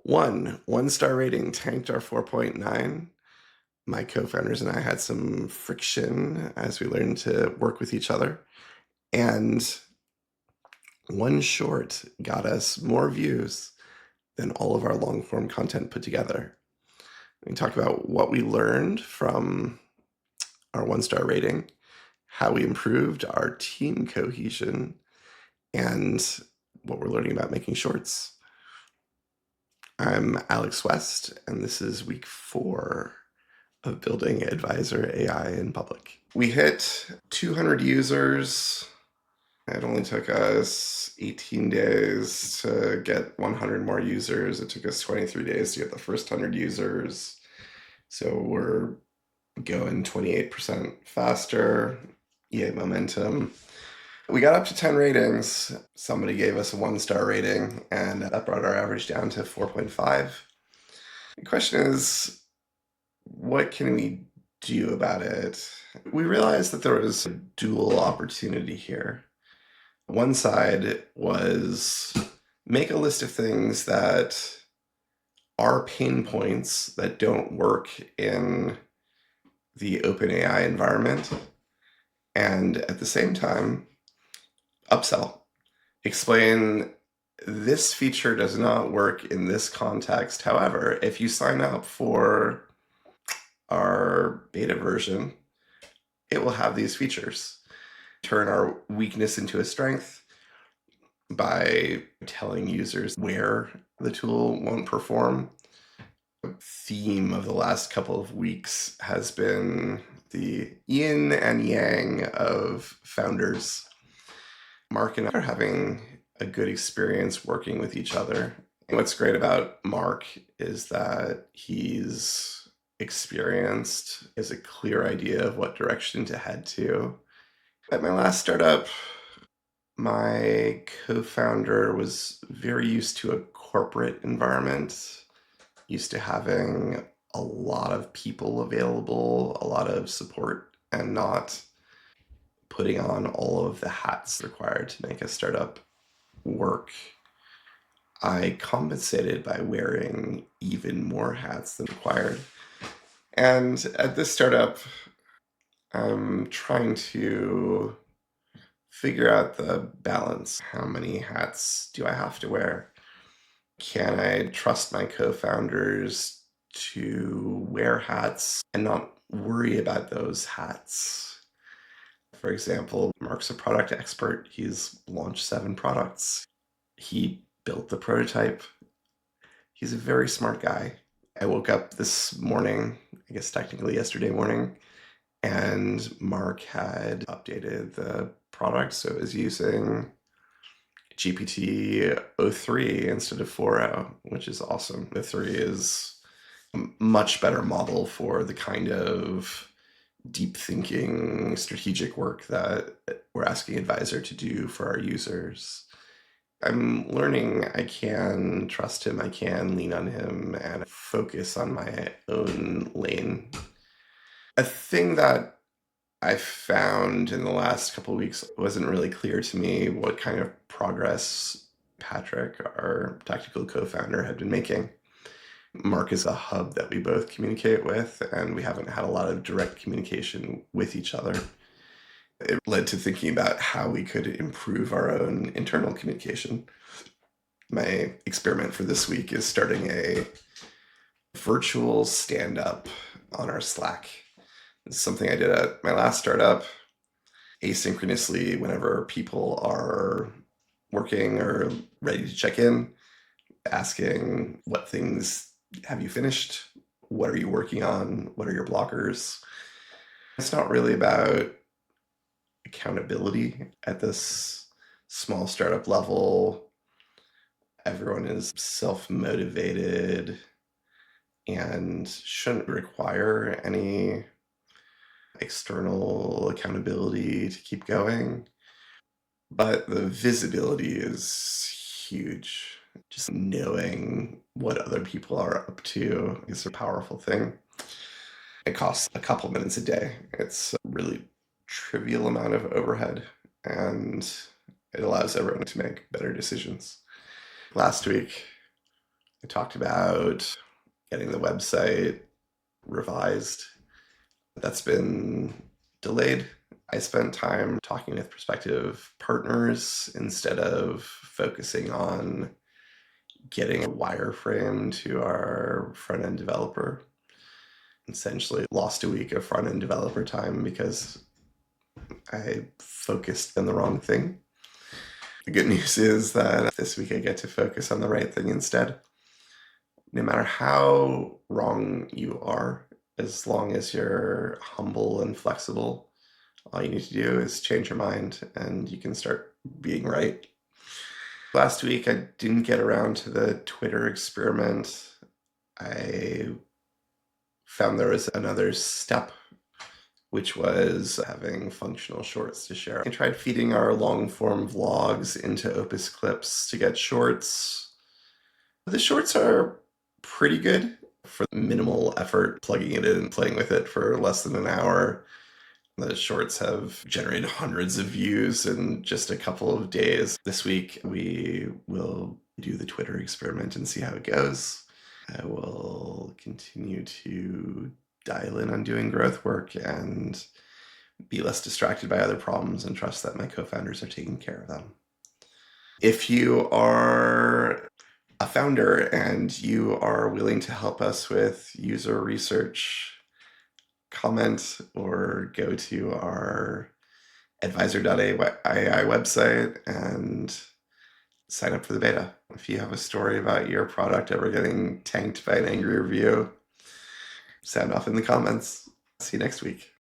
One-star rating tanked our 4.9. My co-founders and I had some friction as we learned to work with each other. And one short got us more views than all of our long-form content put together. We talked about what we learned from our one-star rating, how we improved our team cohesion, and what we're learning about making shorts. I'm Alex West, and this is week 4 of building ADVYSOR AI in public. We hit 200 users. It only took us 18 days to get 100 more users. It took us 23 days to get the first 100 users. So we're going 28% faster. Yay, momentum. We got up to 10 ratings. Somebody gave us a 1-star rating, and that brought our average down to 4.5. The question is, what can we do about it? We realized that there was a dual opportunity here. One side was make a list of things that are pain points that don't work in the OpenAI environment, and at the same time, upsell. Explain this feature does not work in this context. However, if you sign up for our beta version, it will have these features. Turn our weakness into a strength by telling users where the tool won't perform. The theme of the last couple of weeks has been the yin and yang of founders. Mark and I are having a good experience working with each other. And what's great about Mark is that he's experienced, has a clear idea of what direction to head to. At my last startup, my co-founder was very used to a corporate environment, used to having a lot of people available, a lot of support, and not putting on all of the hats required to make a startup work. I compensated by wearing even more hats than required. And at this startup, I'm trying to figure out the balance. How many hats do I have to wear? Can I trust my co-founders to wear hats and not worry about those hats? For example, Mark's a product expert. He's launched 7 products. He built the prototype. He's a very smart guy. I woke up this morning, I guess technically yesterday morning, and Mark had updated the product, so it was using GPT-03 instead of 4.0, which is awesome. The 3 is a much better model for the kind of deep thinking, strategic work that we're asking ADVYSOR to do for our users. I'm learning I can trust him, I can lean on him, and focus on my own lane. A thing that I found in the last couple of weeks wasn't really clear to me what kind of progress Patrick, our technical co-founder, had been making. Mark is a hub that we both communicate with, and we haven't had a lot of direct communication with each other. It led to thinking about how we could improve our own internal communication. My experiment for this week is starting a virtual stand-up on our Slack. It's something I did at my last startup, asynchronously whenever people are working or ready to check in, asking what things have you finished? What are you working on? What are your blockers? It's not really about accountability at this small startup level. Everyone is self-motivated and shouldn't require any external accountability to keep going. But the visibility is huge. Just knowing what other people are up to is a powerful thing. It costs a couple minutes a day. It's a really trivial amount of overhead, and it allows everyone to make better decisions. Last week, I talked about getting the website revised. That's been delayed. I spent time talking with prospective partners instead of focusing on getting a wireframe to our front-end developer. Essentially lost a week of front-end developer time because I focused on the wrong thing. The good news is that this week I get to focus on the right thing instead. No matter how wrong you are, as long as you're humble and flexible, all you need to do is change your mind and you can start being right. Last week, I didn't get around to the Twitter experiment. I found there was another step, which was having functional shorts to share. I tried feeding our long-form vlogs into Opus clips to get shorts. The shorts are pretty good for minimal effort, plugging it in and playing with it for less than an hour. The shorts have generated hundreds of views in just a couple of days. This week, we will do the Twitter experiment and see how it goes. I will continue to dial in on doing growth work and be less distracted by other problems and trust that my co-founders are taking care of them. If you are a founder and you are willing to help us with user research, comment or go to our ADVYSOR.ai website and sign up for the beta. If you have a story about your product ever getting tanked by an angry review, sound off in the comments. See you next week.